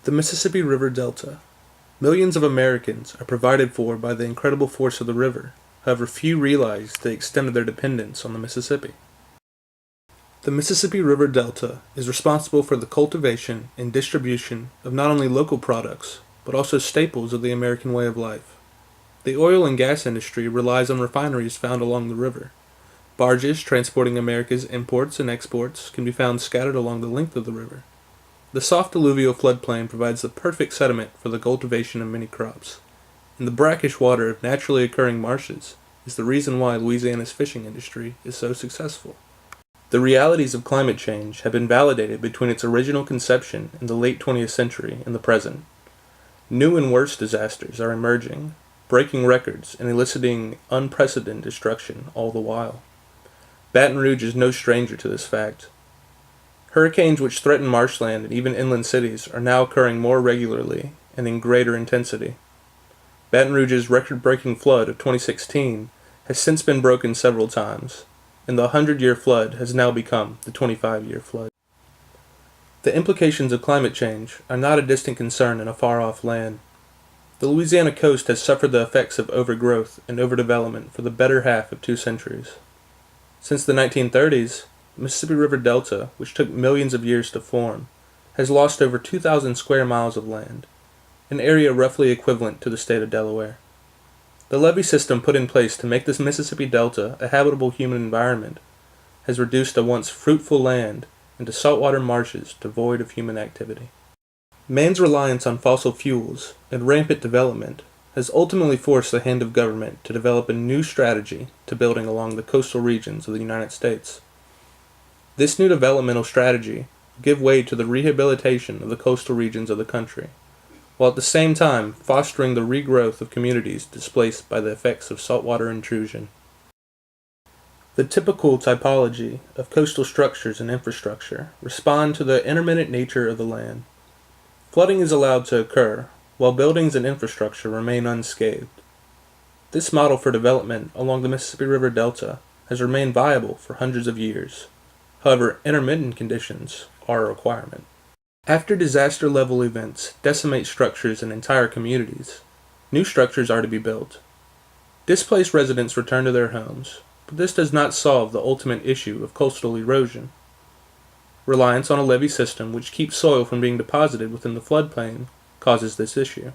The Mississippi River Delta. Millions of Americans are provided for by the incredible force of the river. However, few realize the extent of their dependence on the Mississippi. The Mississippi River Delta is responsible for the cultivation and distribution of not only local products, but also staples of the American way of life. The oil and gas industry relies on refineries found along the river. Barges transporting America's imports and exports can be found scattered along the length of the river. The soft alluvial floodplain provides the perfect sediment for the cultivation of many crops, and the brackish water of naturally occurring marshes is the reason why Louisiana's fishing industry is so successful. The realities of climate change have been validated between its original conception in the late 20th century and the present. New and worse disasters are emerging, breaking records and eliciting unprecedented destruction all the while. Baton Rouge is no stranger to this fact. Hurricanes which threaten marshland and even inland cities are now occurring more regularly and in greater intensity. Baton Rouge's record-breaking flood of 2016 has since been broken several times, and the 100-year flood has now become the 25-year flood. The implications of climate change are not a distant concern in a far-off land. The Louisiana coast has suffered the effects of overgrowth and overdevelopment for the better half of 2 centuries. Since the 1930s, the Mississippi River Delta, which took millions of years to form, has lost over 2,000 square miles of land, an area roughly equivalent to the state of Delaware. The levee system put in place to make this Mississippi Delta a habitable human environment has reduced a once fruitful land into saltwater marshes devoid of human activity. Man's reliance on fossil fuels and rampant development has ultimately forced the hand of government to develop a new strategy to building along the coastal regions of the United States. This new developmental strategy will give way to the rehabilitation of the coastal regions of the country, while at the same time fostering the regrowth of communities displaced by the effects of saltwater intrusion. The typical typology of coastal structures and infrastructure respond to the intermittent nature of the land. Flooding is allowed to occur, while buildings and infrastructure remain unscathed. This model for development along the Mississippi River Delta has remained viable for hundreds of years. However, intermittent conditions are a requirement. After disaster-level events decimate structures and entire communities, new structures are to be built. Displaced residents return to their homes, but this does not solve the ultimate issue of coastal erosion. Reliance on a levee system which keeps soil from being deposited within the floodplain causes this issue.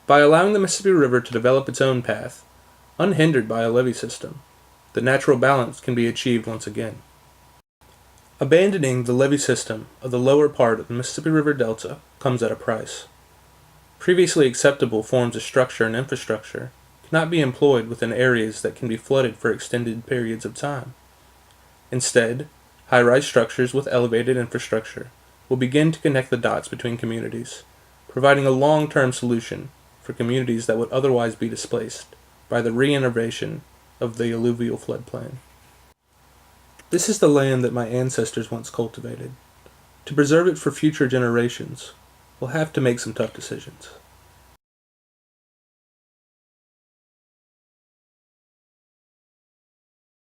By allowing the Mississippi River to develop its own path, unhindered by a levee system, the natural balance can be achieved once again. Abandoning the levee system of the lower part of the Mississippi River Delta comes at a price. Previously acceptable forms of structure and infrastructure cannot be employed within areas that can be flooded for extended periods of time. Instead, high-rise structures with elevated infrastructure will begin to connect the dots between communities, providing a long-term solution for communities that would otherwise be displaced by the reinnervation of the alluvial floodplain. This is the land that my ancestors once cultivated. To preserve it for future generations, we'll have to make some tough decisions.